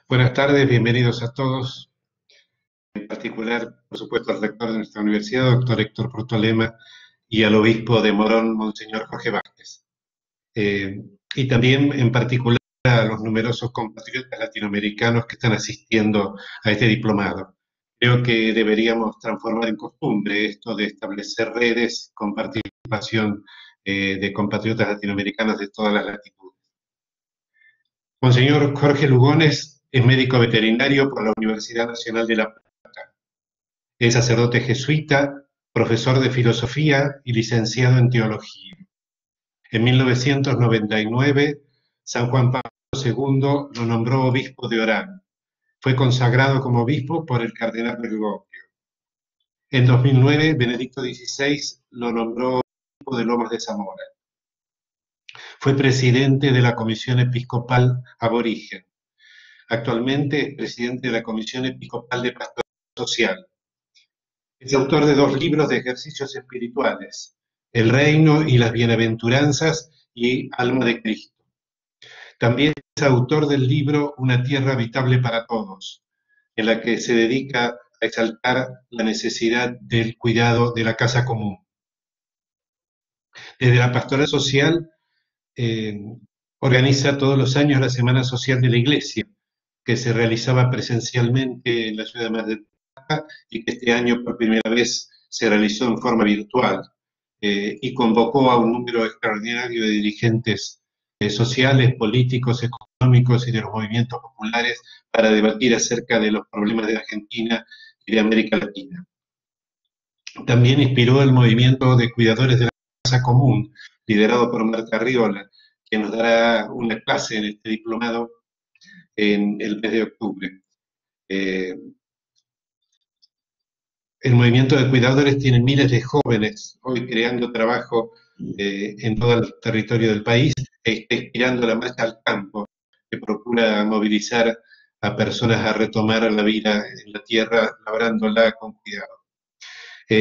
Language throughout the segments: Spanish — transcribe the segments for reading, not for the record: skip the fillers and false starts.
Buenas tardes, bienvenidos a todos, en particular, por supuesto, al rector de nuestra universidad, doctor Héctor Protolema, y al obispo de Morón, Monseñor Jorge Vázquez. Y también, en particular, a los numerosos compatriotas latinoamericanos que están asistiendo a este diplomado. Creo que deberíamos transformar en costumbre esto de establecer redes con participación de compatriotas latinoamericanos de todas las latitudes. Monseñor Jorge Lugones es médico veterinario por la Universidad Nacional de La Plata. Es sacerdote jesuita, profesor de filosofía y licenciado en teología. En 1999, San Juan Pablo II lo nombró obispo de Orán. Fue consagrado como obispo por el cardenal Bergoglio. En 2009, Benedicto XVI lo nombró obispo de Lomas de Zamora. Fue presidente de la Comisión Episcopal Aborigen. Actualmente es presidente de la Comisión Episcopal de Pastoral Social. Es autor de 2 libros de ejercicios espirituales, El Reino y las Bienaventuranzas y Alma de Cristo. También es autor del libro Una tierra habitable para todos, en la que se dedica a exaltar la necesidad del cuidado de la casa común. Desde la Pastoral Social eh, organiza todos los años la Semana Social de la Iglesia, que se realizaba presencialmente en la ciudad de Mar del Plata y que este año por primera vez se realizó en forma virtual y convocó a un número extraordinario de dirigentes sociales, políticos, económicos y de los movimientos populares para debatir acerca de los problemas de Argentina y de América Latina. También inspiró el movimiento de cuidadores de la casa común, liderado por Marta Riola, que nos dará una clase en este diplomado en el mes de octubre. El movimiento de cuidadores tiene miles de jóvenes hoy creando trabajo en todo el territorio del país e está inspirando la marcha al campo, que procura movilizar a personas a retomar la vida en la tierra, labrándola con cuidado.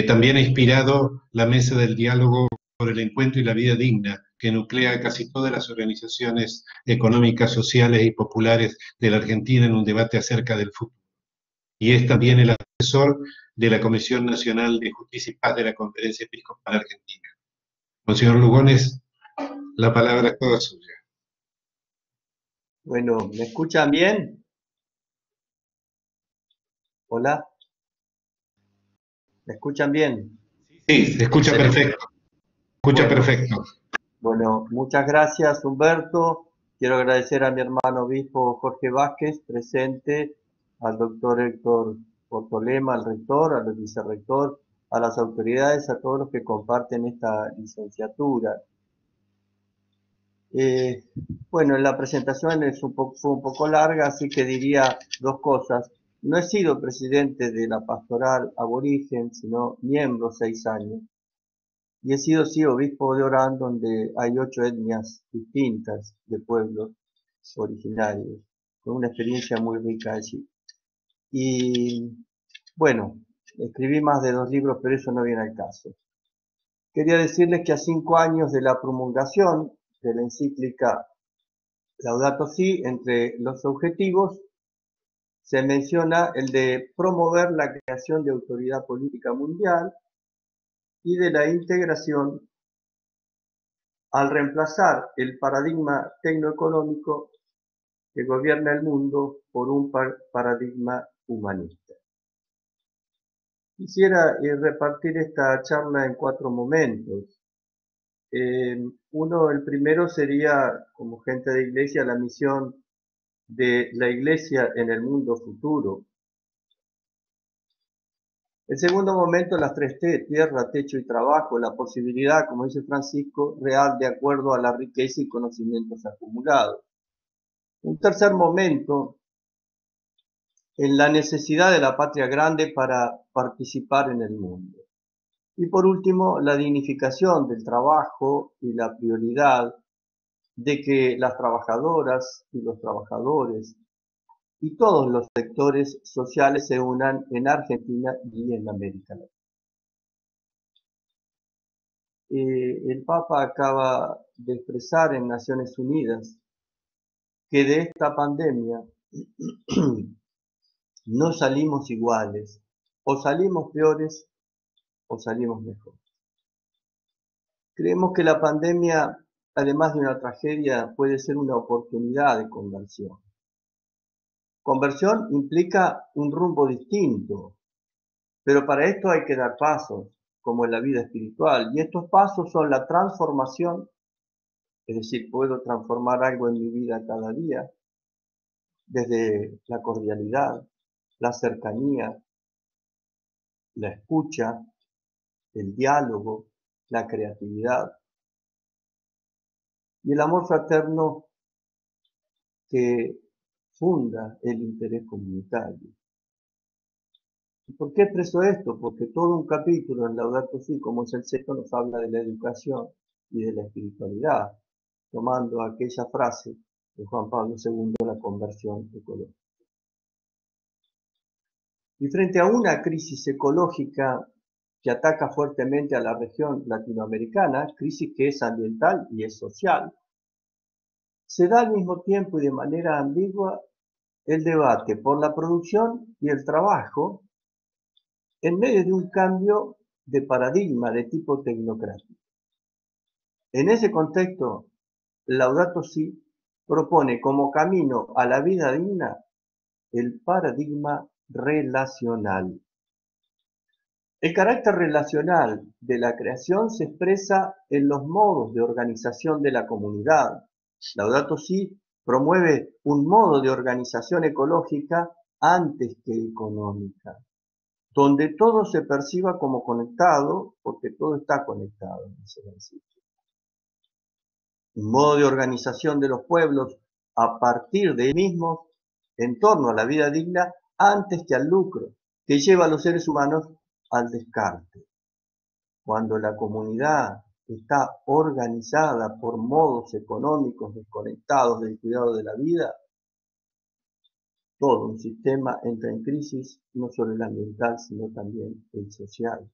También ha inspirado la Mesa del Diálogo por el Encuentro y la Vida Digna, que nuclea casi todas las organizaciones económicas, sociales y populares de la Argentina en un debate acerca del futuro. Y es también el asesor de la Comisión Nacional de Justicia y Paz de la Conferencia Episcopal Argentina. Monseñor Lugones, la palabra es toda suya. Bueno, ¿me escuchan bien? Hola, ¿me escuchan bien? Sí, se escucha Excelente. perfecto. Escucha Bueno, perfecto. bueno, muchas gracias, Humberto. Quiero agradecer a mi hermano obispo Jorge Vázquez, presente, al doctor Héctor Portolema, al rector, al vicerrector, a las autoridades, a todos los que comparten esta licenciatura. Eh, bueno, la presentación fue un poco larga, así que diría 2 cosas. No he sido presidente de la pastoral aborigen, sino miembro 6 años. Y he sido, sí, obispo de Orán, donde hay 8 etnias distintas de pueblos originarios, con una experiencia muy rica allí. Y bueno, escribí más de 2 libros, pero eso no viene al caso. Quería decirles que a 5 años de la promulgación de la encíclica Laudato Si, entre los objetivos se menciona el de promover la creación de autoridad política mundial y de la integración al reemplazar el paradigma tecnoeconómico que gobierna el mundo por un paradigma humanista. Quisiera repartir esta charla en 4 momentos. El primero sería, como gente de iglesia, la misión de la iglesia en el mundo futuro. El segundo momento, las 3T, tierra, techo y trabajo, la posibilidad, como dice Francisco, real de acuerdo a la riqueza y conocimientos acumulados. Un tercer momento, en la necesidad de la patria grande para participar en el mundo. Y por último, la dignificación del trabajo y la prioridad de que las trabajadoras y los trabajadores y todos los sectores sociales se unan en Argentina y en América Latina. El Papa acaba de expresar en Naciones Unidas que de esta pandemia no salimos iguales, o salimos peores o salimos mejor. Creemos que la pandemia, además de una tragedia, puede ser una oportunidad de conversión. Conversión implica un rumbo distinto, pero para esto hay que dar pasos, como en la vida espiritual, y estos pasos son la transformación, es decir, puedo transformar algo en mi vida cada día, desde la cordialidad, la cercanía, la escucha, el diálogo, la creatividad y el amor fraterno que funda el interés comunitario. ¿Y por qué expreso esto? Porque todo un capítulo en Laudato Si, como es el sexto, nos habla de la educación y de la espiritualidad, tomando aquella frase de Juan Pablo II, la conversión ecológica. Y frente a una crisis ecológica que ataca fuertemente a la región latinoamericana, crisis que es ambiental y es social, se da al mismo tiempo y de manera ambigua el debate por la producción y el trabajo en medio de un cambio de paradigma de tipo tecnocrático. En ese contexto, Laudato Si propone como camino a la vida digna el paradigma relacional. El carácter relacional de la creación se expresa en los modos de organización de la comunidad. Laudato Si promueve un modo de organización ecológica antes que económica, donde todo se perciba como conectado, porque todo está conectado, dice el principio. Un modo de organización de los pueblos a partir de ellos mismos en torno a la vida digna antes que al lucro, que lleva a los seres humanos al descarte. Cuando la comunidad está organizada por modos económicos desconectados del cuidado de la vida, todo un sistema entra en crisis, no solo el ambiental, sino también el social.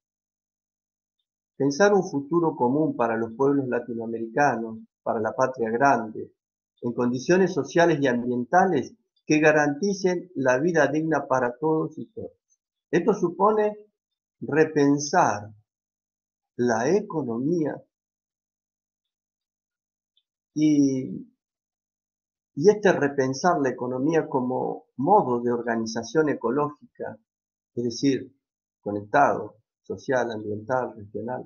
Pensar un futuro común para los pueblos latinoamericanos, para la patria grande, en condiciones sociales y ambientales que garanticen la vida digna para todos y todas. Esto supone repensar la economía y este repensar la economía como modo de organización ecológica, es decir, conectado, social, ambiental, regional.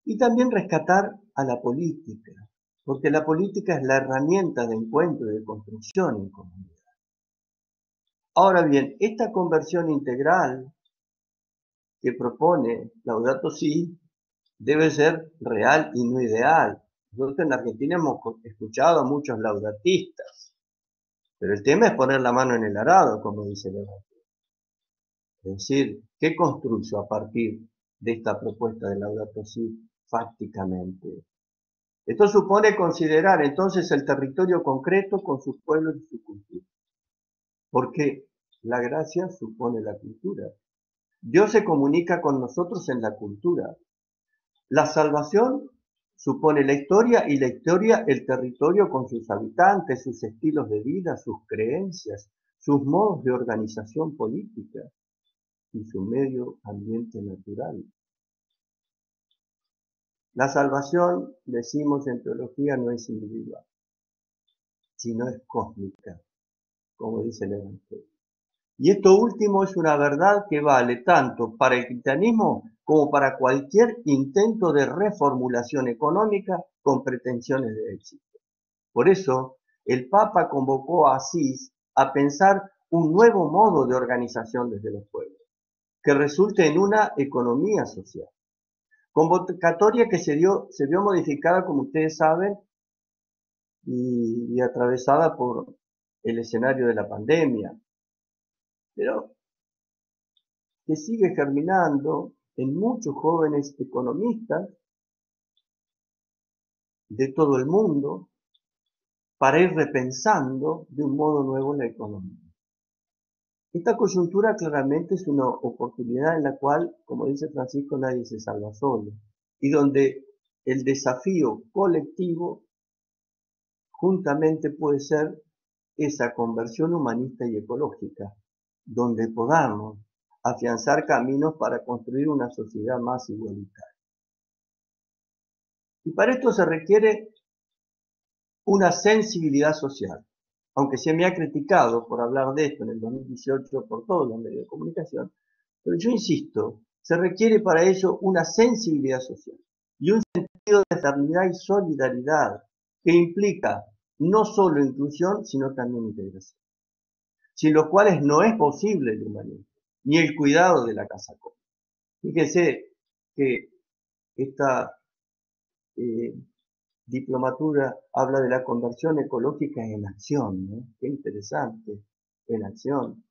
Y también rescatar a la política, porque la política es la herramienta de encuentro y de construcción en comunidad. Ahora bien, esta conversión integral que propone Laudato Si debe ser real y no ideal. Nosotros en Argentina hemos escuchado a muchos laudatistas, pero el tema es poner la mano en el arado, como dice el Evangelio. Es decir, ¿qué construyo a partir de esta propuesta de Laudato Si fácticamente? Esto supone considerar entonces el territorio concreto con sus pueblos y su cultura, porque la gracia supone la cultura. Dios se comunica con nosotros en la cultura. La salvación supone la historia y la historia el territorio con sus habitantes, sus estilos de vida, sus creencias, sus modos de organización política y su medio ambiente natural. La salvación, decimos en teología, no es individual, sino es cósmica, como dice el Evangelio. Y esto último es una verdad que vale tanto para el cristianismo como para cualquier intento de reformulación económica con pretensiones de éxito. Por eso, el Papa convocó a Asís a pensar un nuevo modo de organización desde los pueblos, que resulte en una economía social. Convocatoria que se vio modificada, como ustedes saben, y atravesada por el escenario de la pandemia, pero que sigue germinando en muchos jóvenes economistas de todo el mundo para ir repensando de un modo nuevo la economía. Esta coyuntura claramente es una oportunidad en la cual, como dice Francisco, nadie se salva solo, y donde el desafío colectivo juntamente puede ser esa conversión humanista y ecológica, donde podamos afianzar caminos para construir una sociedad más igualitaria. Y para esto se requiere una sensibilidad social. Aunque se me ha criticado por hablar de esto en el 2018 por todos los medios de comunicación, pero yo insisto, se requiere para ello una sensibilidad social y un sentido de fraternidad y solidaridad que implica no solo inclusión, sino también integración, sin los cuales no es posible el humanismo, ni el cuidado de la casa común. Fíjense que esta diplomatura habla de la conversión ecológica en acción, ¿no? Qué interesante, en acción.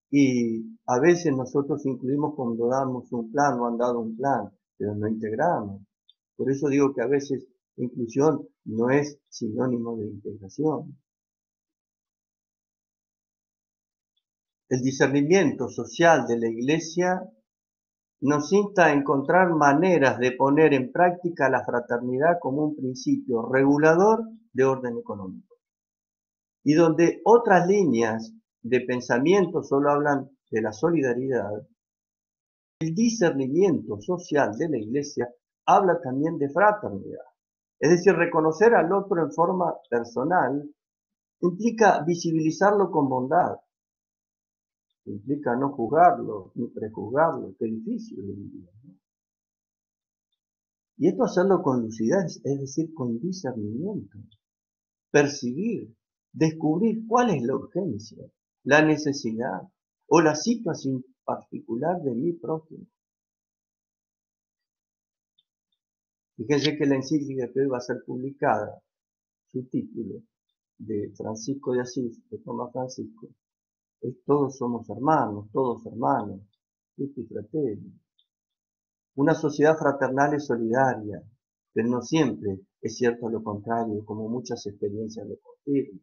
Y a veces nosotros incluimos cuando damos un plan o han dado un plan, pero no integramos. Por eso digo que a veces inclusión no es sinónimo de integración. El discernimiento social de la Iglesia nos insta a encontrar maneras de poner en práctica la fraternidad como un principio regulador de orden económico. Y donde otras líneas de pensamiento solo hablan de la solidaridad, el discernimiento social de la Iglesia habla también de fraternidad. Es decir, reconocer al otro en forma personal implica visibilizarlo con bondad, implica no juzgarlo ni prejuzgarlo, qué difícil hoy en día, ¿no? Y esto hacerlo con lucidez, es decir, con discernimiento, percibir, descubrir cuál es la urgencia, la necesidad o la situación particular de mi prójimo. Fíjense que la encíclica que hoy va a ser publicada, su título, de Francisco de Asís, de Tomás Francisco, es Todos somos hermanos, tutti fratelli. Una sociedad fraternal es solidaria, pero no siempre es cierto lo contrario, como muchas experiencias lo confirman.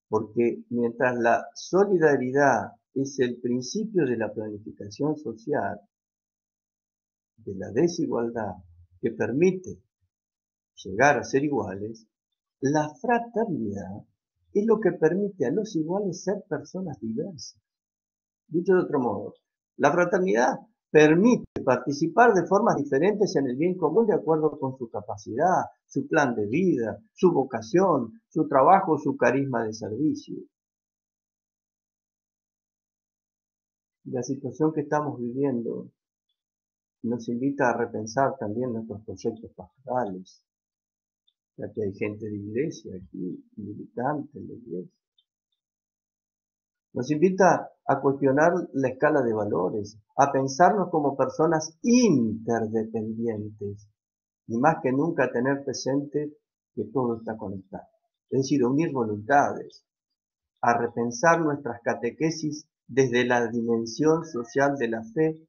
Porque mientras la solidaridad es el principio de la planificación social, de la desigualdad que permite llegar a ser iguales, la fraternidad es lo que permite a los iguales ser personas diversas. Dicho de otro modo, la fraternidad permite participar de formas diferentes en el bien común de acuerdo con su capacidad, su plan de vida, su vocación, su trabajo, su carisma de servicio. La situación que estamos viviendo nos invita a repensar también nuestros proyectos pastorales, ya que hay gente de iglesia aquí, militantes de la iglesia. Nos invita a cuestionar la escala de valores, a pensarnos como personas interdependientes y más que nunca tener presente que todo está conectado. Es decir, unir voluntades, a repensar nuestras catequesis desde la dimensión social de la fe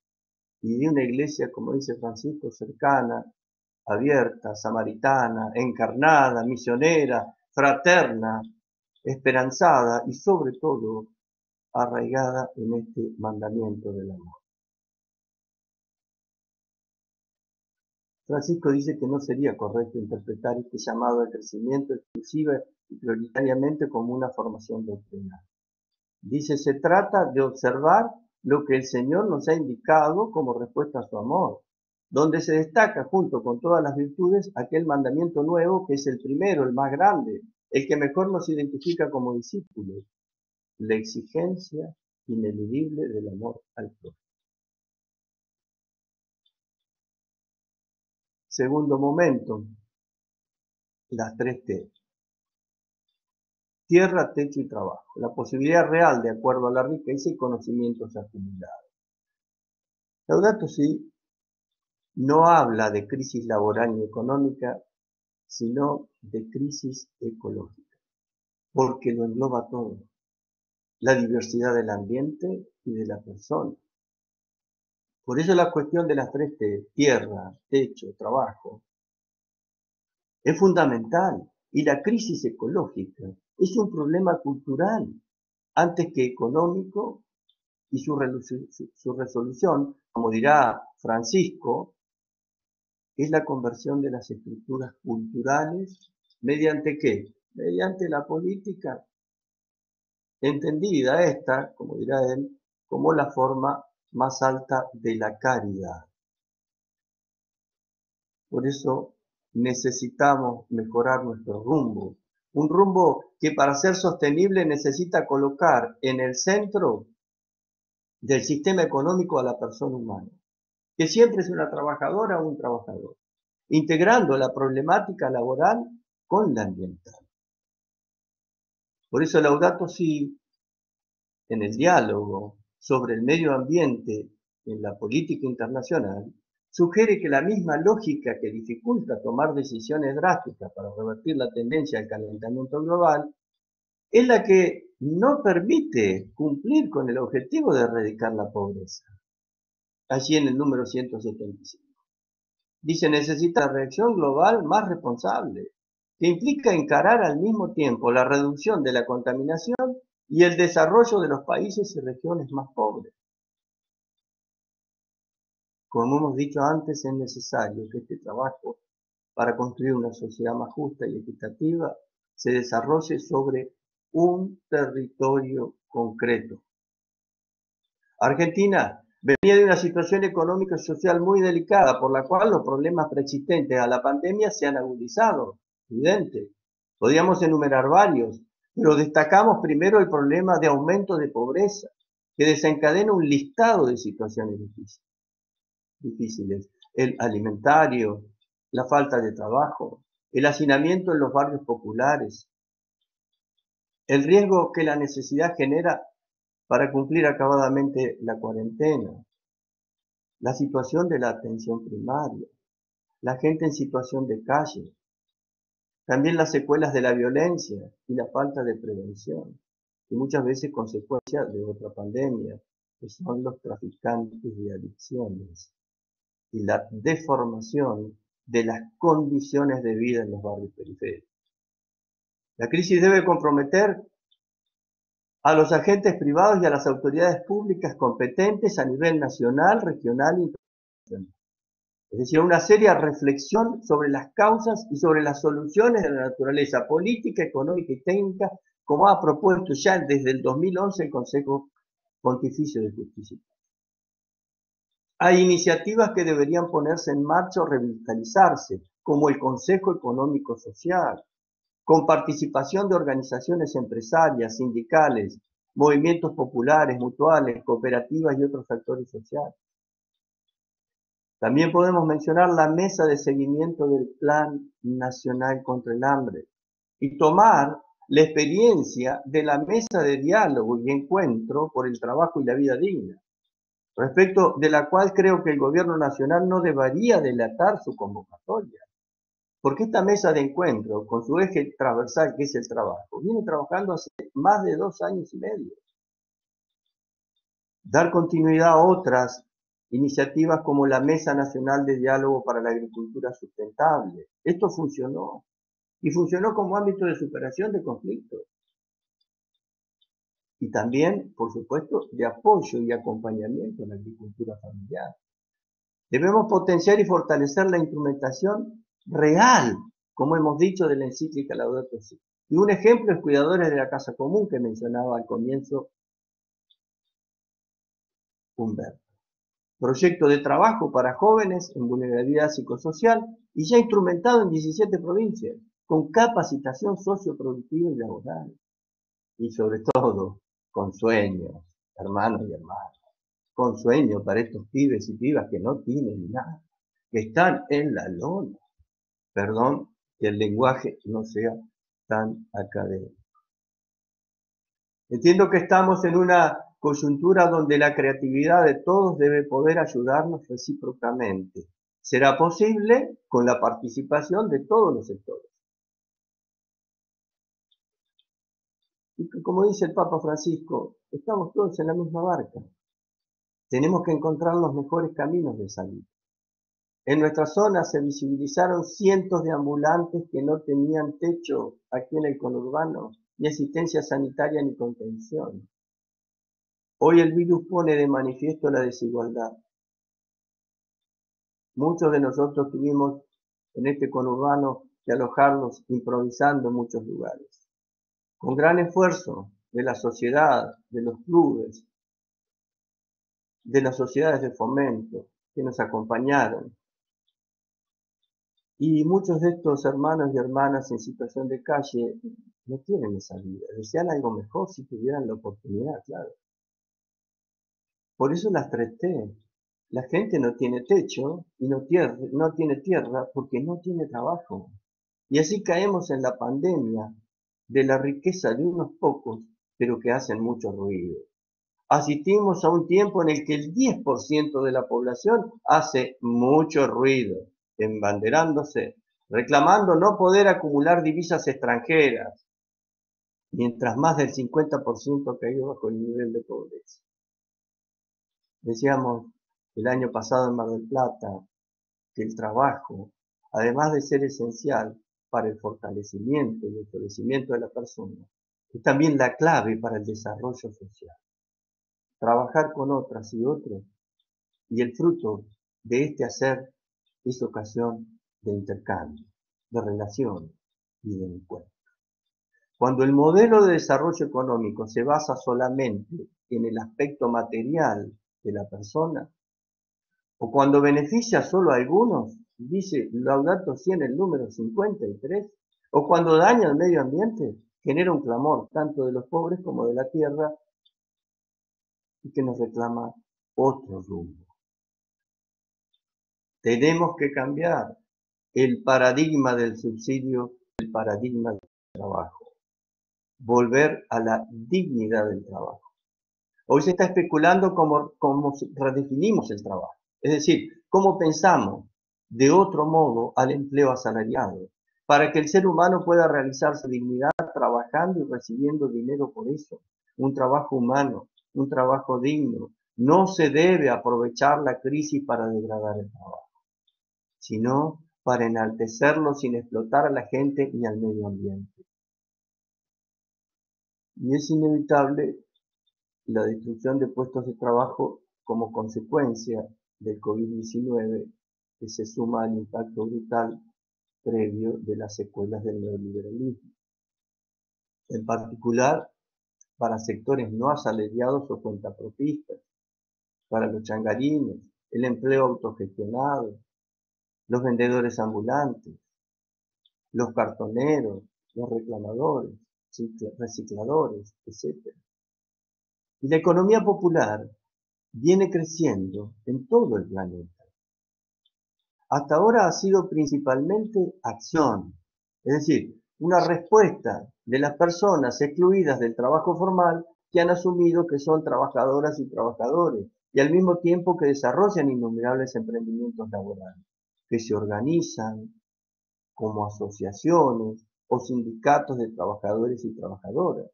y de una iglesia, como dice Francisco, cercana, abierta, samaritana, encarnada, misionera, fraterna, esperanzada y sobre todo arraigada en este mandamiento del amor. Francisco dice que no sería correcto interpretar este llamado al crecimiento exclusiva y prioritariamente como una formación doctrinal. Dice, se trata de observar lo que el Señor nos ha indicado como respuesta a su amor, donde se destaca junto con todas las virtudes aquel mandamiento nuevo que es el primero, el más grande, el que mejor nos identifica como discípulos, la exigencia ineludible del amor al prójimo. Segundo momento, las 3T. Tierra, techo y trabajo. La posibilidad real de acuerdo a la riqueza y conocimientos acumulados. Laudato Si no habla de crisis laboral ni económica, sino de crisis ecológica, porque lo engloba todo. La diversidad del ambiente y de la persona. Por eso la cuestión de las 3T, tierra, techo, trabajo, es fundamental. Y la crisis ecológica es un problema cultural antes que económico y su resolución, como dirá Francisco, es la conversión de las estructuras culturales mediante ¿qué? Mediante la política entendida esta, como dirá él, como la forma más alta de la caridad. Por eso necesitamos mejorar nuestro rumbo. Un rumbo que para ser sostenible necesita colocar en el centro del sistema económico a la persona humana, que siempre es una trabajadora o un trabajador, integrando la problemática laboral con la ambiental. Por eso Laudato Si, en el diálogo sobre el medio ambiente en la política internacional, sugiere que la misma lógica que dificulta tomar decisiones drásticas para revertir la tendencia al calentamiento global es la que no permite cumplir con el objetivo de erradicar la pobreza. Allí en el número 175. Dice, necesita una reacción global más responsable, que implica encarar al mismo tiempo la reducción de la contaminación y el desarrollo de los países y regiones más pobres. Como hemos dicho antes, es necesario que este trabajo para construir una sociedad más justa y equitativa se desarrolle sobre un territorio concreto. Argentina venía de una situación económica y social muy delicada, por la cual los problemas preexistentes a la pandemia se han agudizado, evidente. Podríamos enumerar varios, pero destacamos primero el problema de aumento de pobreza, que desencadena un listado de situaciones difíciles. El alimentario, la falta de trabajo, el hacinamiento en los barrios populares, el riesgo que la necesidad genera para cumplir acabadamente la cuarentena, la situación de la atención primaria, la gente en situación de calle, también las secuelas de la violencia y la falta de prevención, y muchas veces consecuencia de otra pandemia, que son los traficantes de adicciones y la deformación de las condiciones de vida en los barrios periféricos. La crisis debe comprometer a los agentes privados y a las autoridades públicas competentes a nivel nacional, regional e internacional. Es decir, una seria reflexión sobre las causas y sobre las soluciones de la naturaleza política, económica y técnica, como ha propuesto ya desde el 2011 el Consejo Pontificio de Justicia. Hay iniciativas que deberían ponerse en marcha o revitalizarse, como el Consejo Económico Social, con participación de organizaciones empresarias, sindicales, movimientos populares, mutuales, cooperativas y otros actores sociales. También podemos mencionar la mesa de seguimiento del Plan Nacional contra el Hambre y tomar la experiencia de la mesa de diálogo y encuentro por el trabajo y la vida digna, respecto de la cual creo que el gobierno nacional no debería delatar su convocatoria. Porque esta mesa de encuentro, con su eje transversal que es el trabajo, viene trabajando hace más de 2 años y medio. Dar continuidad a otras iniciativas como la Mesa Nacional de Diálogo para la Agricultura Sustentable. Esto funcionó, y funcionó como ámbito de superación de conflictos. Y también, por supuesto, de apoyo y acompañamiento en la agricultura familiar. Debemos potenciar y fortalecer la instrumentación real, como hemos dicho, de la encíclica Laudato Si. Y un ejemplo es Cuidadores de la Casa Común, que mencionaba al comienzo Humberto. Proyecto de trabajo para jóvenes en vulnerabilidad psicosocial y ya instrumentado en 17 provincias, con capacitación socioproductiva y laboral. Y sobre todo, con sueños, hermanos y hermanas, con sueños para estos pibes y pibas que no tienen nada, que están en la lona. Perdón que el lenguaje no sea tan académico. Entiendo que estamos en una coyuntura donde la creatividad de todos debe poder ayudarnos recíprocamente. Será posible con la participación de todos los sectores. Y como dice el Papa Francisco, estamos todos en la misma barca. Tenemos que encontrar los mejores caminos de salida. En nuestra zona se visibilizaron cientos de ambulantes que no tenían techo aquí en el conurbano, ni asistencia sanitaria ni contención. Hoy el virus pone de manifiesto la desigualdad. Muchos de nosotros tuvimos en este conurbano que alojarnos improvisando en muchos lugares. Con gran esfuerzo de la sociedad, de los clubes, de las sociedades de fomento que nos acompañaron. Y muchos de estos hermanos y hermanas en situación de calle no tienen esa vida, desean algo mejor si tuvieran la oportunidad, claro. Por eso las 3T. La gente no tiene techo y no tiene tierra porque no tiene trabajo. Y así caemos en la pandemia de la riqueza de unos pocos, pero que hacen mucho ruido. Asistimos a un tiempo en el que el 10% de la población hace mucho ruido, embanderándose, reclamando no poder acumular divisas extranjeras, mientras más del 50% ha caído bajo el nivel de pobreza. Decíamos el año pasado en Mar del Plata que el trabajo, además de ser esencial para el fortalecimiento y el florecimiento de la persona, es también la clave para el desarrollo social. Trabajar con otras y otros, y el fruto de este hacer es ocasión de intercambio, de relación y de encuentro. Cuando el modelo de desarrollo económico se basa solamente en el aspecto material de la persona, o cuando beneficia solo a algunos, dice Laudato Si en el número 53, o cuando daña al medio ambiente, genera un clamor tanto de los pobres como de la tierra y que nos reclama otro rumbo. Tenemos que cambiar el paradigma del subsidio, el paradigma del trabajo, volver a la dignidad del trabajo. Hoy se está especulando cómo redefinimos el trabajo, es decir, cómo pensamos de otro modo al empleo asalariado, para que el ser humano pueda realizar su dignidad trabajando y recibiendo dinero por eso. Un trabajo humano, un trabajo digno. No se debe aprovechar la crisis para degradar el trabajo, sino para enaltecerlo sin explotar a la gente y al medio ambiente. Y es inevitable la destrucción de puestos de trabajo como consecuencia del COVID-19, que se suma al impacto brutal previo de las secuelas del neoliberalismo. En particular, para sectores no asalariados o cuentapropistas, para los changarines, el empleo autogestionado, los vendedores ambulantes, los cartoneros, los reclamadores, recicladores, etc. Y la economía popular viene creciendo en todo el planeta. Hasta ahora ha sido principalmente acción, es decir, una respuesta de las personas excluidas del trabajo formal que han asumido que son trabajadoras y trabajadores y al mismo tiempo que desarrollan innumerables emprendimientos laborales, que se organizan como asociaciones o sindicatos de trabajadores y trabajadoras.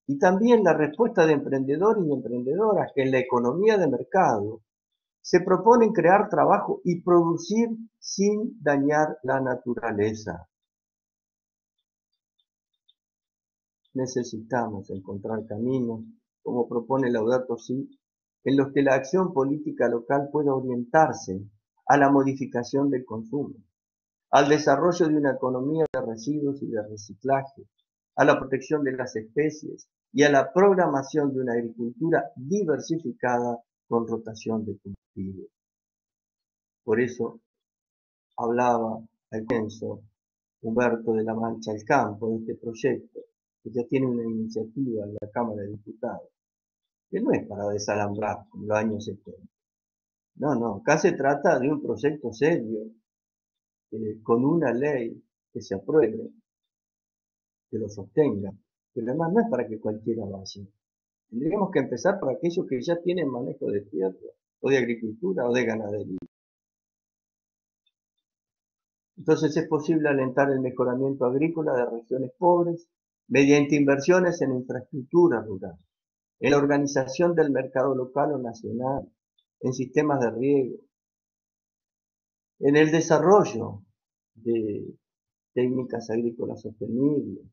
Y también la respuesta de emprendedores y emprendedoras que en la economía de mercado se proponen crear trabajo y producir sin dañar la naturaleza. Necesitamos encontrar caminos, como propone Laudato Si, en los que la acción política local pueda orientarse a la modificación del consumo, al desarrollo de una economía de residuos y de reciclaje, a la protección de las especies y a la programación de una agricultura diversificada con rotación de cultivos. Por eso hablaba al comienzo Humberto de la Mancha el Campo de este proyecto, que ya tiene una iniciativa en la Cámara de Diputados, que no es para desalambrar como los años 70. No, acá se trata de un proyecto serio, con una ley que se apruebe, que lo sostenga, pero además no es para que cualquiera vaya. Tendríamos que empezar por aquellos que ya tienen manejo de tierra, o de agricultura, o de ganadería. Entonces es posible alentar el mejoramiento agrícola de regiones pobres mediante inversiones en infraestructura rural, en la organización del mercado local o nacional, en sistemas de riego, en el desarrollo de técnicas agrícolas sostenibles.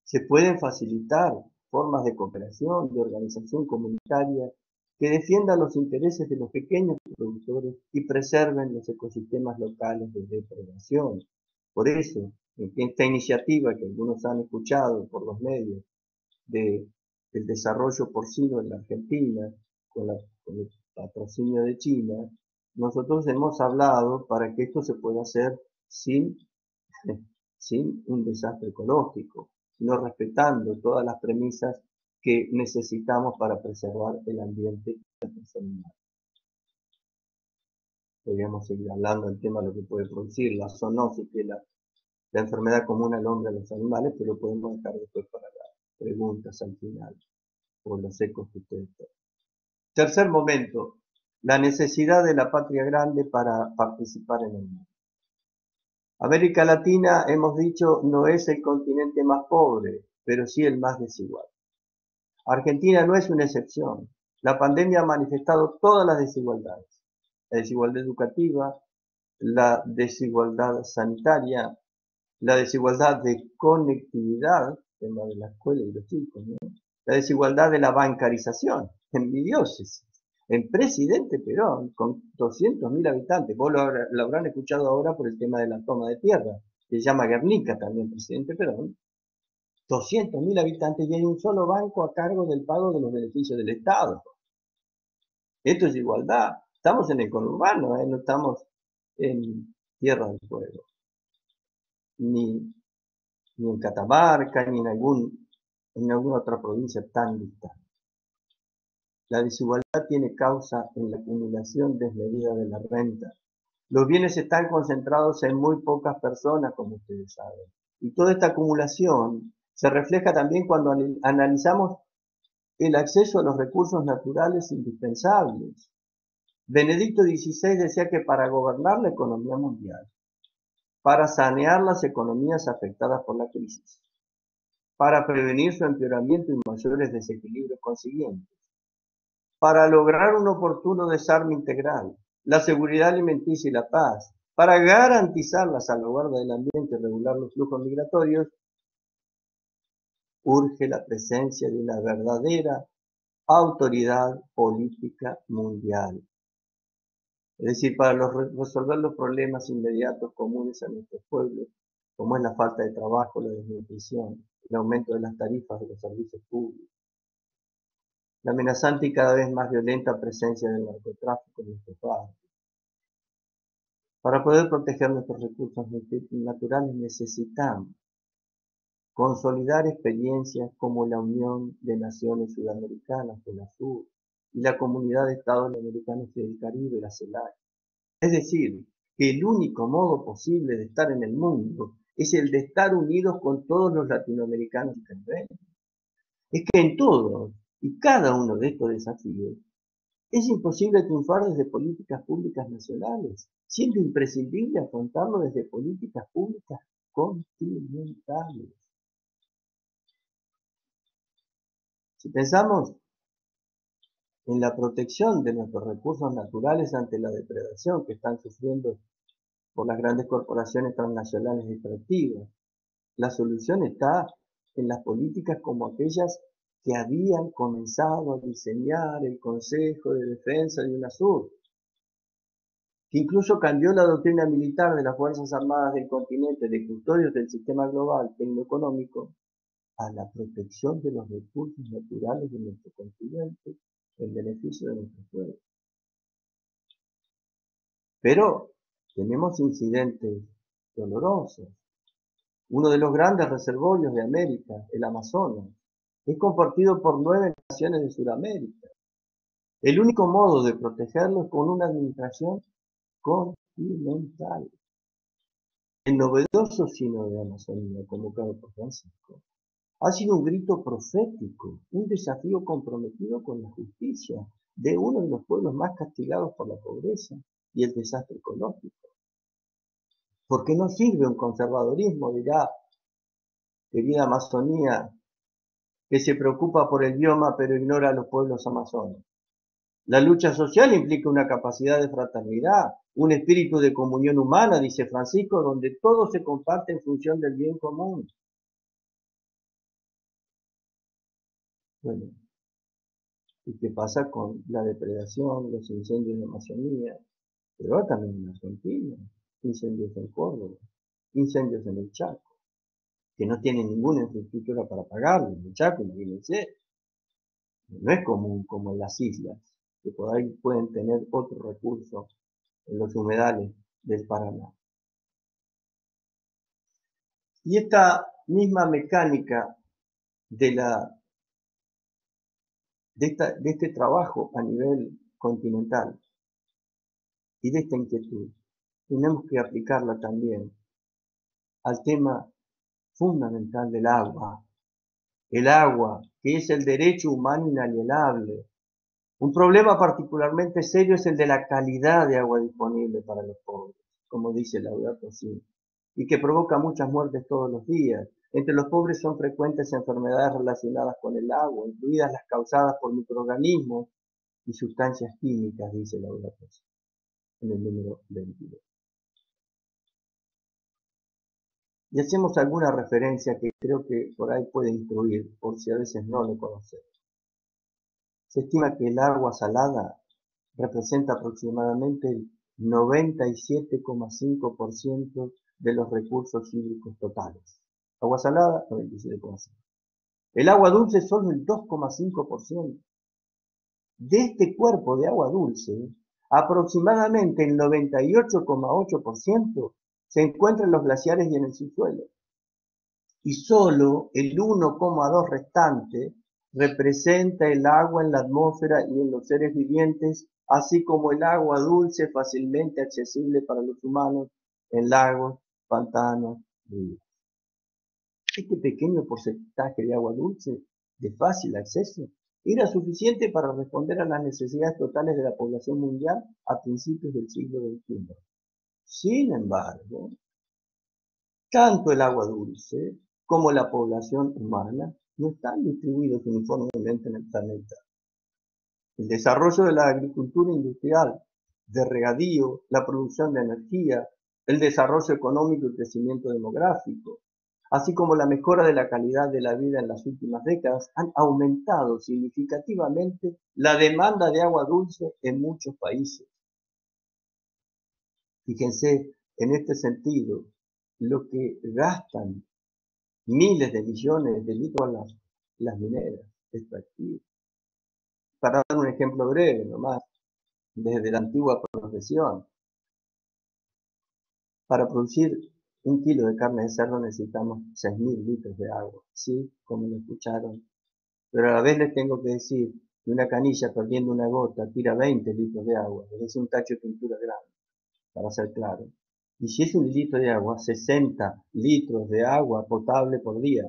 Se pueden facilitar formas de cooperación, de organización comunitaria que defiendan los intereses de los pequeños productores y preserven los ecosistemas locales de depredación. Por eso, en esta iniciativa que algunos han escuchado por los medios de, del desarrollo porcino en la Argentina, con el patrocinio de China, nosotros hemos hablado para que esto se pueda hacer sin, sin un desastre ecológico, sino respetando todas las premisas que necesitamos para preservar el ambiente y la persona humana. Podríamos seguir hablando del tema de lo que puede producir la zoonosis, que es la enfermedad común al hombre y a los animales, pero lo podemos dejar después para las preguntas al final, o los ecos que ustedes tengan. Tercer momento, la necesidad de la patria grande para participar en el mundo. América Latina, hemos dicho, no es el continente más pobre, pero sí el más desigual. Argentina no es una excepción. La pandemia ha manifestado todas las desigualdades. La desigualdad educativa, la desigualdad sanitaria, la desigualdad de conectividad, tema de la escuela y los chicos, ¿no? La desigualdad de la bancarización, en mi diócesis, en Presidente Perón, con 200.000 habitantes, vos lo habrán escuchado ahora por el tema de la toma de tierra, que se llama Guernica también, Presidente Perón, 200.000 habitantes y hay un solo banco a cargo del pago de los beneficios del Estado. Esto es igualdad. Estamos en el conurbano, no estamos en Tierra del Fuego, ni en Catamarca, ni en alguna otra provincia tan distante. La desigualdad tiene causa en la acumulación desmedida de la renta. Los bienes están concentrados en muy pocas personas, como ustedes saben. Y toda esta acumulación se refleja también cuando analizamos el acceso a los recursos naturales indispensables. Benedicto XVI decía que para gobernar la economía mundial, para sanear las economías afectadas por la crisis, para prevenir su empeoramiento y mayores desequilibrios consiguientes, para lograr un oportuno desarme integral, la seguridad alimenticia y la paz, para garantizar la salvaguarda del ambiente y regular los flujos migratorios, urge la presencia de una verdadera autoridad política mundial. Es decir, para resolver los problemas inmediatos comunes a nuestros pueblos, como es la falta de trabajo, la desnutrición, el aumento de las tarifas de los servicios públicos, la amenazante y cada vez más violenta presencia del narcotráfico en nuestros barrios. Para poder proteger nuestros recursos naturales necesitamos consolidar experiencias como la Unión de Naciones Sudamericanas, UNASUR, y la Comunidad de Estados Americanos del Caribe, la CELAC. Es decir, que el único modo posible de estar en el mundo es el de estar unidos con todos los latinoamericanos y caribeños. Es que en todos y cada uno de estos desafíos es imposible triunfar desde políticas públicas nacionales, siendo imprescindible afrontarlo desde políticas públicas continentales. Si pensamos en la protección de nuestros recursos naturales ante la depredación que están sufriendo por las grandes corporaciones transnacionales extractivas, la solución está en las políticas como aquellas que habían comenzado a diseñar el Consejo de Defensa de UNASUR, que incluso cambió la doctrina militar de las Fuerzas Armadas del continente de custodios del sistema global tecnoeconómico a la protección de los recursos naturales de nuestro continente en beneficio de nuestro pueblo. Pero tenemos incidentes dolorosos. Uno de los grandes reservorios de América, el Amazonas, es compartido por 9 naciones de Sudamérica. El único modo de protegerlo es con una administración continental. El novedoso Sínodo de Amazonía, convocado por Francisco, ha sido un grito profético, un desafío comprometido con la justicia de uno de los pueblos más castigados por la pobreza y el desastre ecológico. Porque no sirve un conservadorismo, dirá, querida Amazonía, que se preocupa por el bioma pero ignora a los pueblos amazonas. La lucha social implica una capacidad de fraternidad, un espíritu de comunión humana, dice Francisco, donde todo se comparte en función del bien común. Bueno, ¿y qué pasa con la depredación, los incendios en Amazonía? Pero también en Argentina, incendios en Córdoba, incendios en el Chaco. que no tienen ninguna infraestructura para pagarlo. En Chaco, imagínense, no es común como en las islas, que por ahí pueden tener otro recurso en los humedales del Paraná. Y esta misma mecánica de este trabajo a nivel continental y de esta inquietud, tenemos que aplicarla también al tema fundamental del agua. El agua, que es el derecho humano inalienable. Un problema particularmente serio es el de la calidad de agua disponible para los pobres, como dice Laudato Si, y que provoca muchas muertes todos los días. Entre los pobres son frecuentes enfermedades relacionadas con el agua, incluidas las causadas por microorganismos y sustancias químicas, dice Laudato Si, en el número 22. Y hacemos alguna referencia que creo que por ahí puede instruir, por si a veces no lo conocemos. Se estima que el agua salada representa aproximadamente el 97,5% de los recursos hídricos totales. Agua salada, 97,5%. El agua dulce solo el 2,5%. De este cuerpo de agua dulce, aproximadamente el 98,8% se encuentra en los glaciares y en el subsuelo. Y solo el 1,2% restante representa el agua en la atmósfera y en los seres vivientes, así como el agua dulce fácilmente accesible para los humanos en lagos, pantanos, ríos. Este pequeño porcentaje de agua dulce de fácil acceso era suficiente para responder a las necesidades totales de la población mundial a principios del siglo XXI. Sin embargo, tanto el agua dulce como la población humana no están distribuidos uniformemente en el planeta. El desarrollo de la agricultura industrial, de regadío, la producción de energía, el desarrollo económico y crecimiento demográfico, así como la mejora de la calidad de la vida en las últimas décadas, han aumentado significativamente la demanda de agua dulce en muchos países. Fíjense, en este sentido, lo que gastan miles de millones de litros las mineras extractivas. Para dar un ejemplo breve nomás, desde la antigua profesión, para producir 1 kilo de carne de cerdo necesitamos 6.000 litros de agua, ¿sí? Como lo escucharon. Pero a la vez les tengo que decir que una canilla perdiendo una gota tira 20 litros de agua, es un tacho de pintura grande, para ser claro. Y si es 1 litro de agua, 60 litros de agua potable por día.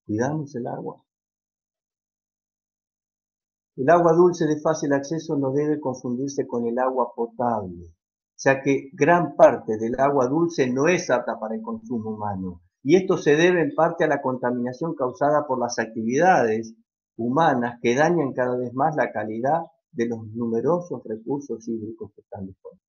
Cuidamos el agua. El agua dulce de fácil acceso no debe confundirse con el agua potable, ya que gran parte del agua dulce no es apta para el consumo humano, y esto se debe en parte a la contaminación causada por las actividades humanas que dañan cada vez más la calidad de los numerosos recursos hídricos que están disponibles.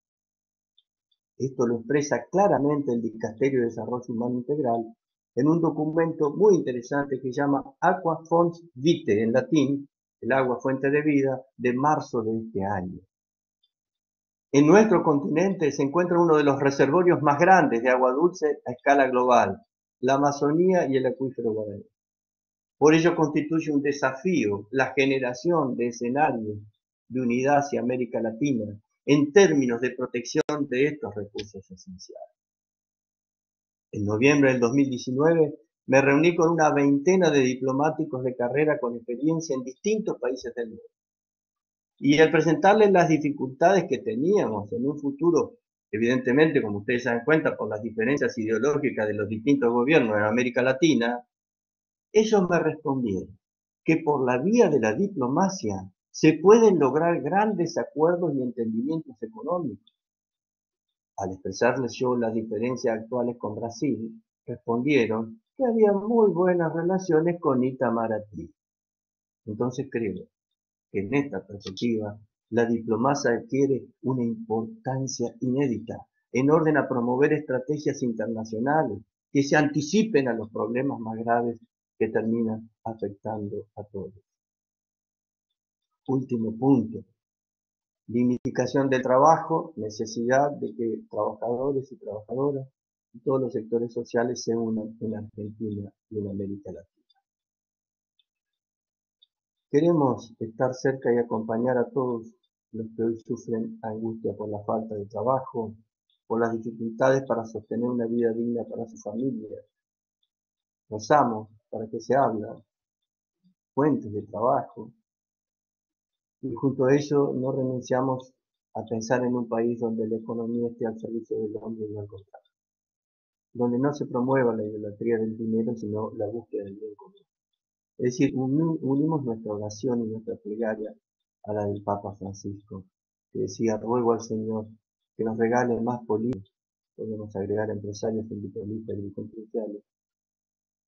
Esto lo expresa claramente el Dicasterio de Desarrollo Humano Integral en un documento muy interesante que se llama Aqua Fons Vitae, en latín, el agua fuente de vida, de marzo de este año. En nuestro continente se encuentra uno de los reservorios más grandes de agua dulce a escala global, la Amazonía y el acuífero Guaraní. Por ello constituye un desafío la generación de escenarios de unidad hacia América Latina en términos de protección de estos recursos esenciales. En noviembre del 2019 me reuní con una veintena de diplomáticos de carrera con experiencia en distintos países del mundo. Y al presentarles las dificultades que teníamos en un futuro, evidentemente, como ustedes se dan cuenta, por las diferencias ideológicas de los distintos gobiernos en América Latina, ellos me respondieron que por la vía de la diplomacia se pueden lograr grandes acuerdos y entendimientos económicos. Al expresarles yo las diferencias actuales con Brasil, respondieron que había muy buenas relaciones con Itamaraty. Entonces creo que en esta perspectiva la diplomacia adquiere una importancia inédita en orden a promover estrategias internacionales que se anticipen a los problemas más graves que terminan afectando a todos. Último punto. Dignificación del trabajo, necesidad de que trabajadores y trabajadoras todos los sectores sociales se unan en Argentina y en América Latina. Queremos estar cerca y acompañar a todos los que hoy sufren angustia por la falta de trabajo, por las dificultades para sostener una vida digna para su familia. Rezamos para que se abran fuentes de trabajo y junto a ello no renunciamos a pensar en un país donde la economía esté al servicio del hombre y no al contrario, donde no se promueva la idolatría del dinero, sino la búsqueda del bien común. Es decir, unimos nuestra oración y nuestra plegaria a la del Papa Francisco, que decía: ruego al Señor que nos regale más políticos, podemos agregar empresarios, sindicalistas y comerciales,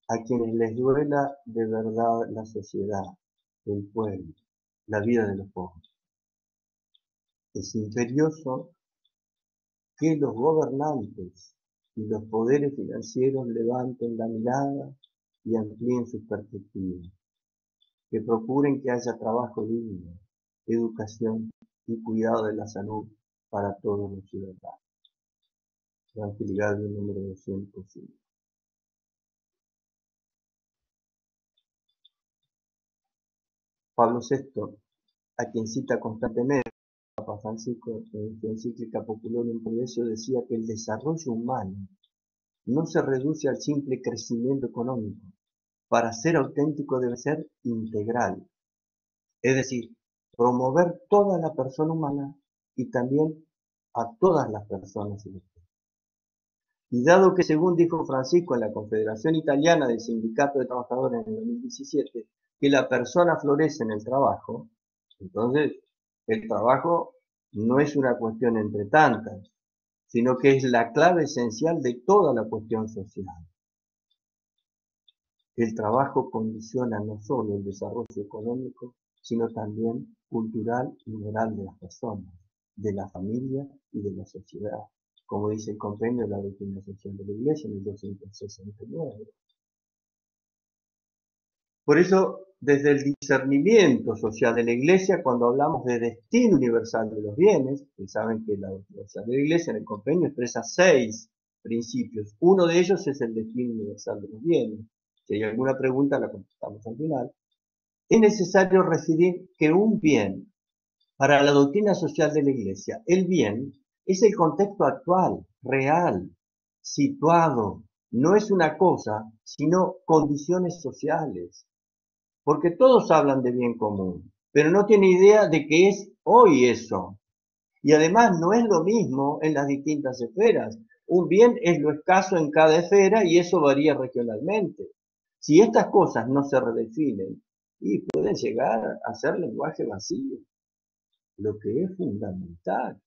a quienes les duela de verdad la sociedad, el pueblo, la vida de los pobres. Es imperioso que los gobernantes y los poderes financieros levanten la mirada y amplíen sus perspectivas, que procuren que haya trabajo digno, educación y cuidado de la salud para todos los ciudadanos. Evangelio número 205. Pablo VI, a quien cita constantemente Papa Francisco en su encíclica Populorum Progresso, decía que el desarrollo humano no se reduce al simple crecimiento económico. Para ser auténtico debe ser integral, es decir, promover toda la persona humana y también a todas las personas celestiales. Y dado que, según dijo Francisco en la Confederación Italiana del Sindicato de Trabajadores en el 2017, que la persona florece en el trabajo, entonces el trabajo no es una cuestión entre tantas, sino que es la clave esencial de toda la cuestión social. El trabajo condiciona no solo el desarrollo económico, sino también cultural y moral de las personas, de la familia y de la sociedad, como dice el compendio de la doctrina social de la Iglesia en el 269. Por eso, desde el discernimiento social de la Iglesia, cuando hablamos de destino universal de los bienes, ustedes saben que la doctrina social de la Iglesia en el compendio expresa 6 principios. Uno de ellos es el destino universal de los bienes. Si hay alguna pregunta, la contestamos al final. Es necesario referir que un bien, para la doctrina social de la Iglesia, el bien es el contexto actual, real, situado. No es una cosa, sino condiciones sociales. Porque todos hablan de bien común, pero no tienen idea de qué es hoy eso. Y además no es lo mismo en las distintas esferas. Un bien es lo escaso en cada esfera y eso varía regionalmente. Si estas cosas no se redefinen, y pueden llegar a ser lenguaje vacío, lo que es fundamental.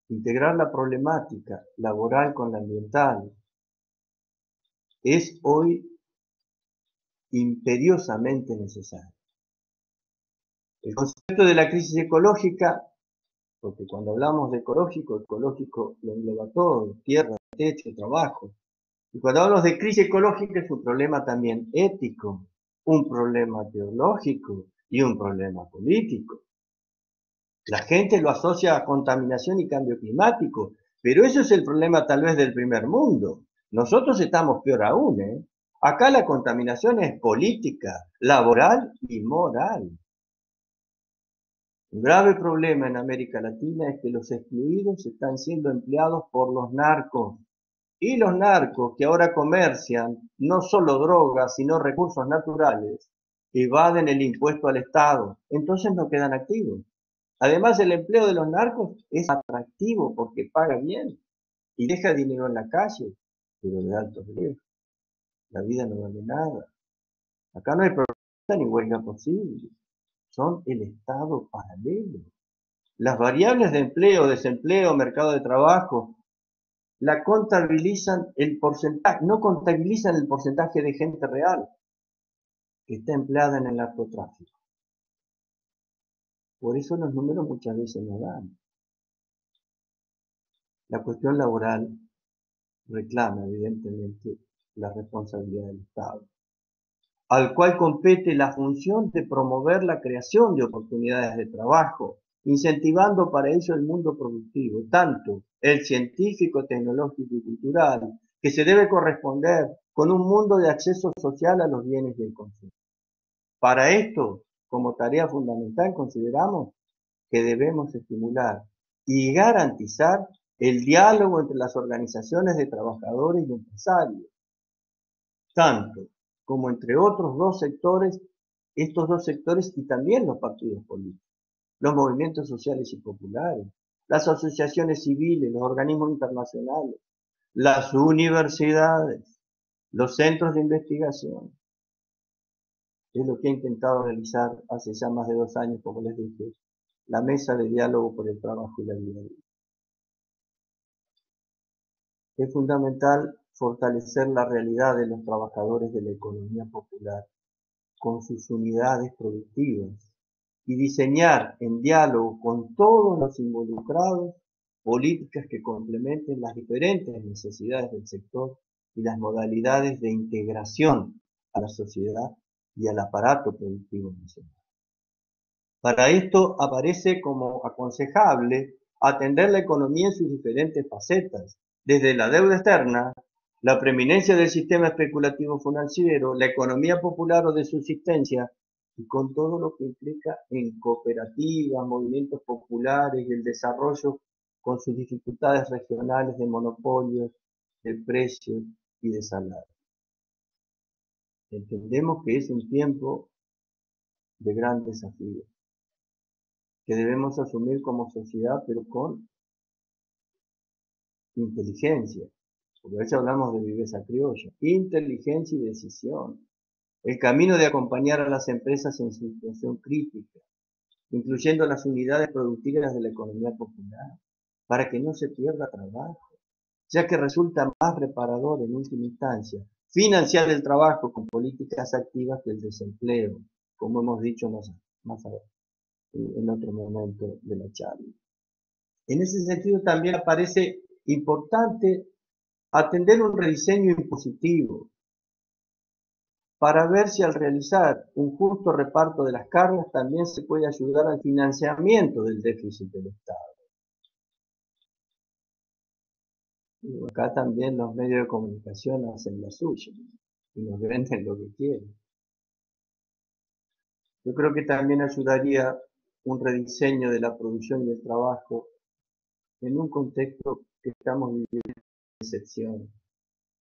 Integrar la problemática laboral con la ambiental es hoy imperiosamente necesario. El concepto de la crisis ecológica, porque cuando hablamos de ecológico lo engloba todo: tierra, techo, trabajo. Y cuando hablamos de crisis ecológica es un problema también ético, un problema teológico y un problema político. La gente lo asocia a contaminación y cambio climático, pero eso es el problema tal vez del primer mundo. Nosotros estamos peor aún, ¿eh? Acá la contaminación es política, laboral y moral. Un grave problema en América Latina es que los excluidos están siendo empleados por los narcos. Y los narcos, que ahora comercian no solo drogas, sino recursos naturales, evaden el impuesto al Estado. Entonces no quedan activos. Además, el empleo de los narcos es atractivo porque paga bien y deja dinero en la calle, pero de alto riesgo. La vida no vale nada. Acá no hay protesta ni huelga posible. Son el Estado paralelo. Las variables de empleo, desempleo, mercado de trabajo, la contabilizan el porcentaje, no contabilizan el porcentaje de gente real que está empleada en el narcotráfico. Por eso los números muchas veces no dan. La cuestión laboral reclama, evidentemente, la responsabilidad del Estado, al cual compete la función de promover la creación de oportunidades de trabajo incentivando para ello el mundo productivo, tanto el científico, tecnológico y cultural, que se debe corresponder con un mundo de acceso social a los bienes del consumo. Para esto, como tarea fundamental, consideramos que debemos estimular y garantizar el diálogo entre las organizaciones de trabajadores y empresarios, tanto como entre otros dos sectores, estos dos sectores y también los partidos políticos, los movimientos sociales y populares, las asociaciones civiles, los organismos internacionales, las universidades, los centros de investigación. Es lo que he intentado realizar hace ya más de 2 años, como les dije, la mesa de diálogo por el trabajo y la vida. Es fundamental fortalecer la realidad de los trabajadores de la economía popular con sus unidades productivas y diseñar en diálogo con todos los involucrados políticas que complementen las diferentes necesidades del sector y las modalidades de integración a la sociedad y al aparato productivo nacional. Para esto aparece como aconsejable atender la economía en sus diferentes facetas, desde la deuda externa, la preeminencia del sistema especulativo financiero, la economía popular o de subsistencia, y con todo lo que implica en cooperativas, movimientos populares y el desarrollo con sus dificultades regionales de monopolios, de precios y de salarios. Entendemos que es un tiempo de gran desafío, que debemos asumir como sociedad, pero con inteligencia, porque a veces hablamos de viveza criolla, inteligencia y decisión, el camino de acompañar a las empresas en su situación crítica, incluyendo las unidades productivas de la economía popular, para que no se pierda trabajo, ya que resulta más reparador en última instancia financiar el trabajo con políticas activas que el desempleo, como hemos dicho más en otro momento de la charla. En ese sentido también aparece importante atender un rediseño impositivo para ver si al realizar un justo reparto de las cargas también se puede ayudar al financiamiento del déficit del Estado. Y acá también los medios de comunicación hacen la suya y nos venden lo que quieren. Yo creo que también ayudaría un rediseño de la producción y el trabajo en un contexto que estamos viviendo de excepción.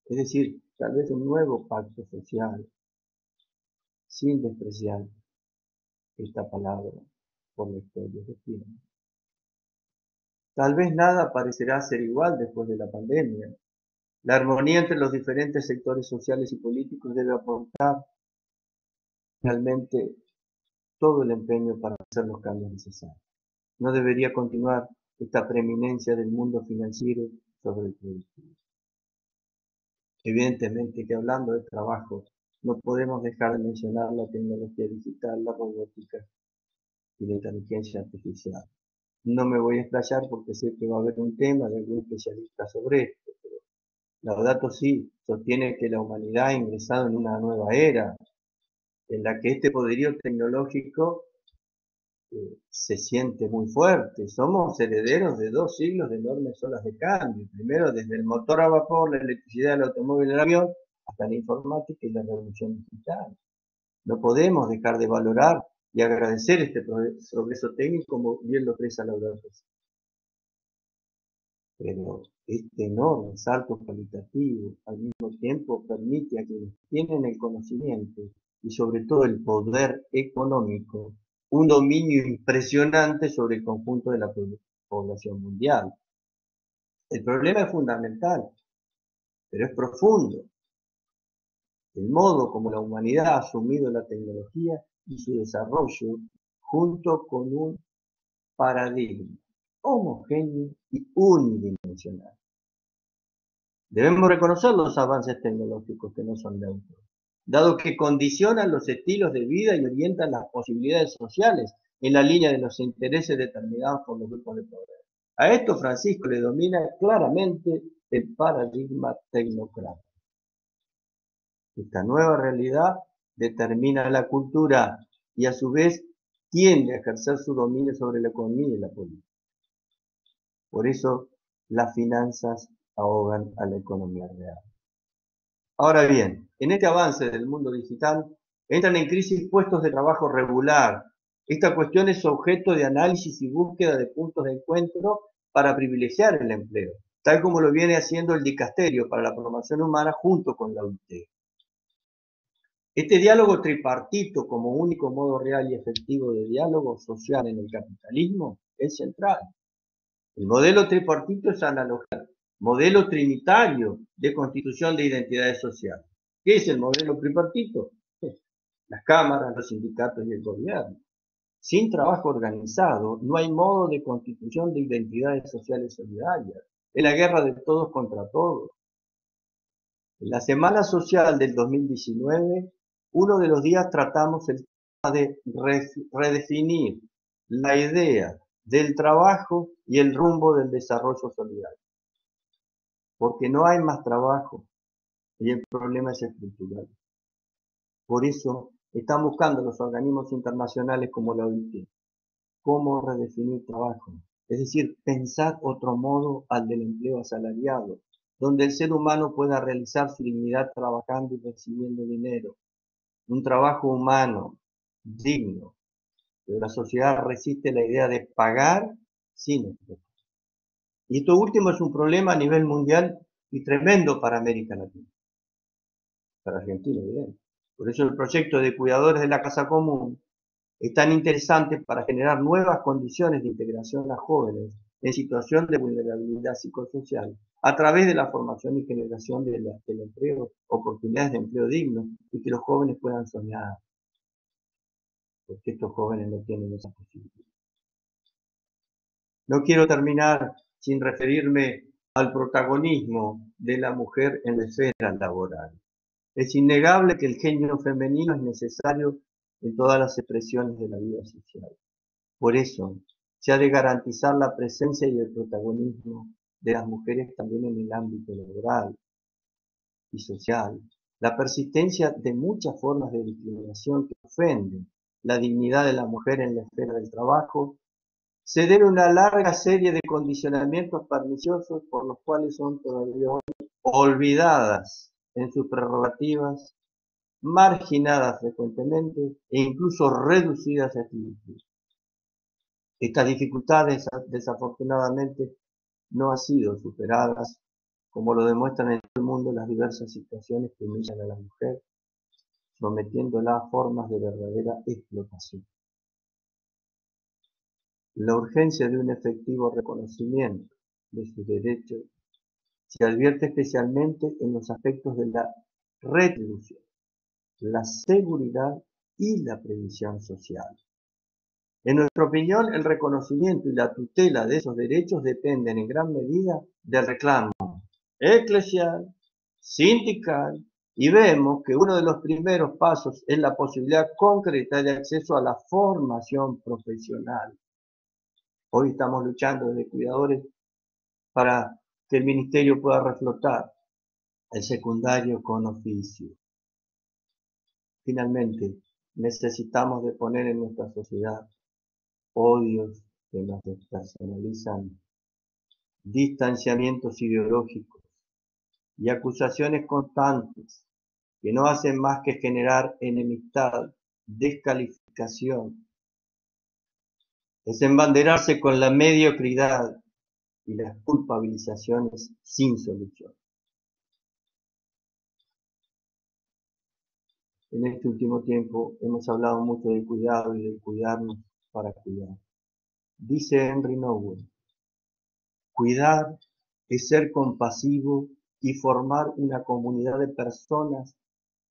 Es decir, tal vez un nuevo pacto social, sin despreciar esta palabra por la historia que tiene. Tal vez nada parecerá ser igual después de la pandemia. La armonía entre los diferentes sectores sociales y políticos debe aportar realmente todo el empeño para hacer los cambios necesarios. No debería continuar esta preeminencia del mundo financiero sobre el productivo. Evidentemente que hablando de trabajo, no podemos dejar de mencionar la tecnología digital, la robótica y la inteligencia artificial. No me voy a explayar porque sé que va a haber un tema de algún especialista sobre esto, pero Laudato Si sostiene que la humanidad ha ingresado en una nueva era, en la que este poderío tecnológico se siente muy fuerte. Somos herederos de 2 siglos de enormes olas de cambio. Primero desde el motor a vapor, la electricidad, el automóvil, el avión, hasta la informática y la revolución digital. No podemos dejar de valorar y agradecer este progreso técnico como bien lo expresa Laudato Si. Pero este enorme salto cualitativo al mismo tiempo permite a quienes tienen el conocimiento y sobre todo el poder económico un dominio impresionante sobre el conjunto de la población mundial. El problema es fundamental, pero es profundo. El modo como la humanidad ha asumido la tecnología y su desarrollo junto con un paradigma homogéneo y unidimensional. Debemos reconocer los avances tecnológicos que no son neutros, dado que condicionan los estilos de vida y orientan las posibilidades sociales en la línea de los intereses determinados por los grupos de poder. A esto Francisco le domina claramente el paradigma tecnocrático. Esta nueva realidad determina la cultura y a su vez tiende a ejercer su dominio sobre la economía y la política. Por eso las finanzas ahogan a la economía real. Ahora bien, en este avance del mundo digital entran en crisis puestos de trabajo regular. Esta cuestión es objeto de análisis y búsqueda de puntos de encuentro para privilegiar el empleo, tal como lo viene haciendo el Dicasterio para la Promoción Humana junto con la OIT. Este diálogo tripartito como único modo real y efectivo de diálogo social en el capitalismo es central. El modelo tripartito es analogía, modelo trinitario de constitución de identidades sociales. ¿Qué es el modelo tripartito? Las cámaras, los sindicatos y el gobierno. Sin trabajo organizado no hay modo de constitución de identidades sociales solidarias. Es la guerra de todos contra todos. En la Semana Social del 2019, uno de los días tratamos el tema de redefinir la idea del trabajo y el rumbo del desarrollo solidario. Porque no hay más trabajo y el problema es estructural. Por eso están buscando los organismos internacionales como la OIT cómo redefinir trabajo. Es decir, pensar otro modo al del empleo asalariado, donde el ser humano pueda realizar su dignidad trabajando y recibiendo dinero. Un trabajo humano, digno. Pero la sociedad resiste la idea de pagar sin explotar. Y esto último es un problema a nivel mundial y tremendo para América Latina. Para Argentina, evidente. Por eso el proyecto de cuidadores de la casa común es tan interesante para generar nuevas condiciones de integración a jóvenes en situación de vulnerabilidad psicosocial a través de la formación y generación del empleo, oportunidades de empleo digno y que los jóvenes puedan soñar, porque estos jóvenes no tienen esa posibilidad. No quiero terminar sin referirme al protagonismo de la mujer en la esfera laboral. Es innegable que el genio femenino es necesario en todas las expresiones de la vida social. Por eso, se ha de garantizar la presencia y el protagonismo de las mujeres también en el ámbito laboral y social. La persistencia de muchas formas de discriminación que ofenden la dignidad de la mujer en la esfera del trabajo se debe a una larga serie de condicionamientos perniciosos por los cuales son todavía olvidadas en sus prerrogativas, marginadas frecuentemente e incluso reducidas a esclavitud. Estas dificultades, desafortunadamente, no han sido superadas, como lo demuestran en todo el mundo las diversas situaciones que humillan a la mujer, sometiéndola a formas de verdadera explotación. La urgencia de un efectivo reconocimiento de sus derechos se advierte especialmente en los aspectos de la retribución, la seguridad y la previsión social. En nuestra opinión, el reconocimiento y la tutela de esos derechos dependen en gran medida del reclamo eclesial, sindical, y vemos que uno de los primeros pasos es la posibilidad concreta de acceso a la formación profesional. Hoy estamos luchando desde cuidadores para que el ministerio pueda reflotar el secundario con oficio. Finalmente, necesitamos de poner en nuestra sociedad odios que nos despersonalizan, distanciamientos ideológicos y acusaciones constantes que no hacen más que generar enemistad, descalificación. Es embanderarse con la mediocridad y las culpabilizaciones sin solución. En este último tiempo hemos hablado mucho del cuidado y del cuidarnos para cuidar. Dice Henry Nowen, cuidar es ser compasivo y formar una comunidad de personas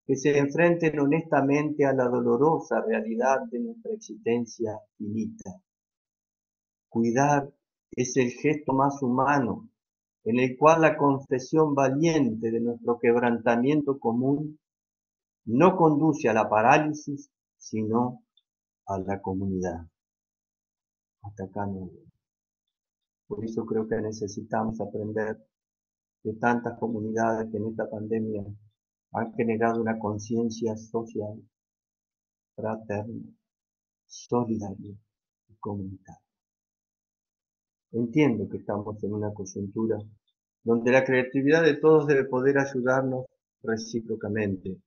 que se enfrenten honestamente a la dolorosa realidad de nuestra existencia finita. Cuidar es el gesto más humano, en el cual la confesión valiente de nuestro quebrantamiento común no conduce a la parálisis, sino a la comunidad. Hasta acá no. Por eso creo que necesitamos aprender de tantas comunidades que en esta pandemia han generado una conciencia social fraterna, solidario y comunitario. Entiendo que estamos en una coyuntura donde la creatividad de todos debe poder ayudarnos recíprocamente.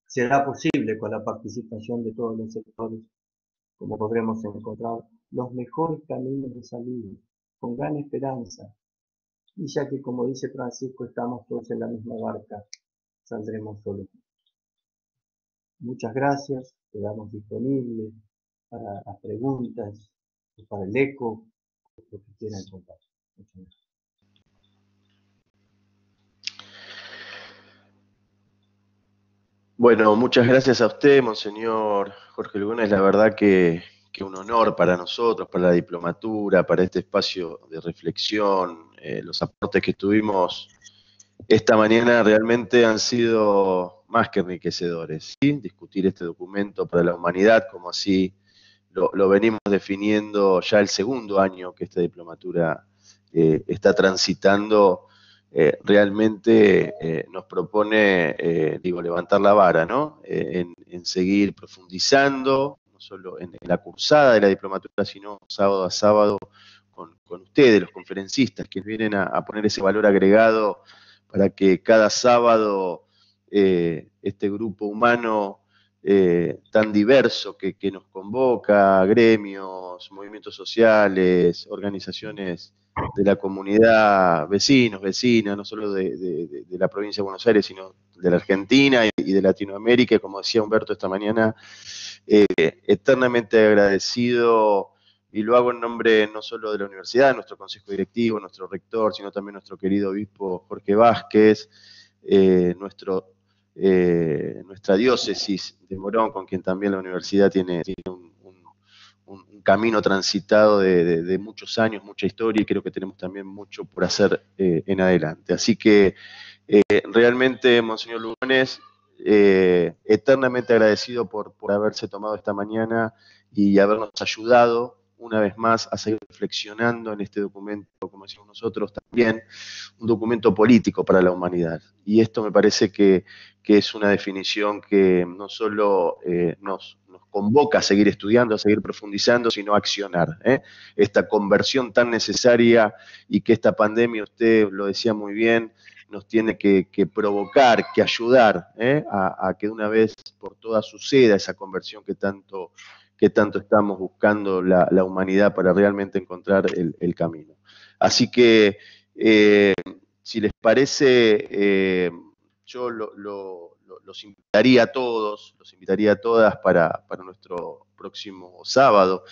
Será posible con la participación de todos los sectores, como podremos encontrar los mejores caminos de salida, con gran esperanza. Y ya que, como dice Francisco, estamos todos en la misma barca, saldremos solos. Muchas gracias, quedamos disponibles para las preguntas, para el eco, lo que quieran contar. Muchas gracias. Bueno, muchas gracias a usted, Monseñor Jorge Lugones. La verdad que un honor para nosotros, para la diplomatura, para este espacio de reflexión. Los aportes que tuvimos esta mañana realmente han sido más que enriquecedores, ¿sí? Discutir este documento para la humanidad, como así lo venimos definiendo ya el segundo año que esta diplomatura está transitando. Realmente nos propone, levantar la vara, ¿no? En seguir profundizando, no solo en la cursada de la diplomatura, sino sábado a sábado con ustedes, los conferencistas, que vienen a poner ese valor agregado para que cada sábado este grupo humano tan diverso que nos convoca, gremios, movimientos sociales, organizaciones de la comunidad, vecinos, vecinas, no solo de la provincia de Buenos Aires, sino de la Argentina y de Latinoamérica, como decía Humberto esta mañana, eternamente agradecido, y lo hago en nombre no solo de la universidad, nuestro consejo directivo, nuestro rector, sino también nuestro querido obispo Jorge Vázquez, nuestra diócesis de Morón, con quien también la universidad tiene un camino transitado de muchos años, mucha historia, y creo que tenemos también mucho por hacer en adelante. Así que realmente, Monseñor Lugones, eternamente agradecido por haberse tomado esta mañana y habernos ayudado una vez más a seguir reflexionando en este documento, como decimos nosotros también, un documento político para la humanidad. Y esto me parece que es una definición que no solo nos convoca a seguir estudiando, a seguir profundizando, sino a accionar, esta conversión tan necesaria, y que esta pandemia, usted lo decía muy bien, nos tiene que provocar, que ayudar a que de una vez por todas suceda esa conversión que tanto estamos buscando la humanidad para realmente encontrar el camino. Así que, si les parece, yo los invitaría a todos, los invitaría a todas para nuestro próximo sábado.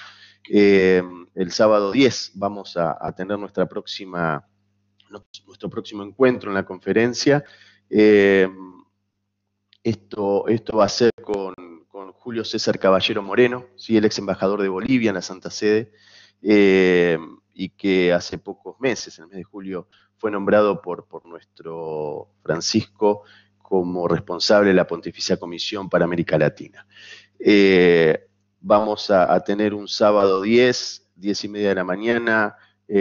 El sábado 10 vamos a tener nuestro próximo encuentro en la conferencia. Esto va a ser con Julio César Caballero Moreno, ¿sí? El ex embajador de Bolivia en la Santa Sede, y que hace pocos meses, en el mes de julio, fue nombrado por nuestro Francisco como responsable de la Pontificia Comisión para América Latina. Vamos a tener un sábado 10:30 de la mañana,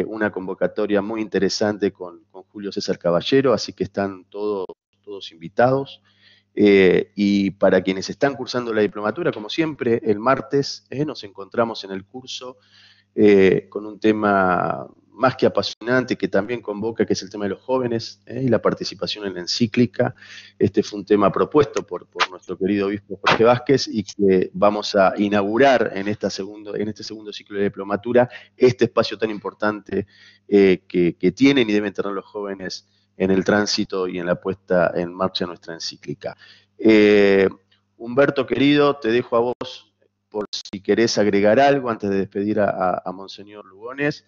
una convocatoria muy interesante con Julio César Caballero, así que están todos invitados. Y para quienes están cursando la diplomatura, como siempre, el martes nos encontramos en el curso con un tema más que apasionante, que también convoca, que es el tema de los jóvenes y la participación en la encíclica. Este fue un tema propuesto por nuestro querido obispo Jorge Vázquez, y que vamos a inaugurar en este segundo ciclo de diplomatura este espacio tan importante que tienen y deben tener los jóvenes en el tránsito y en la puesta en marcha de nuestra encíclica. Humberto, querido, te dejo a vos por si querés agregar algo antes de despedir a Monseñor Lugones.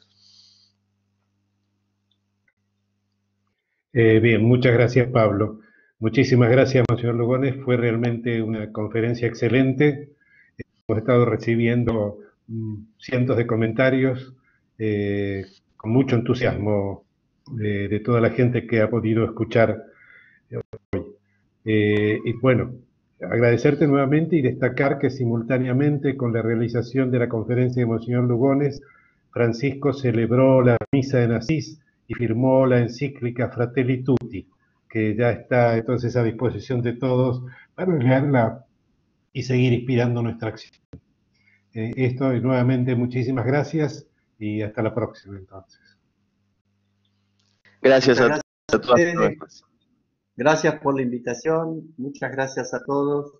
Bien, muchas gracias, Pablo. Muchísimas gracias, Monseñor Lugones. Fue realmente una conferencia excelente. Hemos estado recibiendo cientos de comentarios con mucho entusiasmo de toda la gente que ha podido escuchar hoy. Y bueno, agradecerte nuevamente y destacar que simultáneamente con la realización de la conferencia de Monseñor Lugones, Francisco celebró la misa en Asís y firmó la encíclica Fratelli Tutti, que ya está entonces a disposición de todos para leerla y seguir inspirando nuestra acción. esto, y nuevamente muchísimas gracias y hasta la próxima entonces. Gracias Muchas a todas. ustedes. Gracias por la invitación, muchas gracias a todos,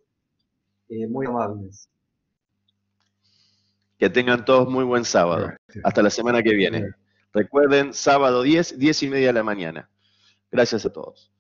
muy amables. Que tengan todos muy buen sábado. Gracias. Hasta la semana que viene. Recuerden, sábado 10, 10:30 de la mañana. Gracias a todos.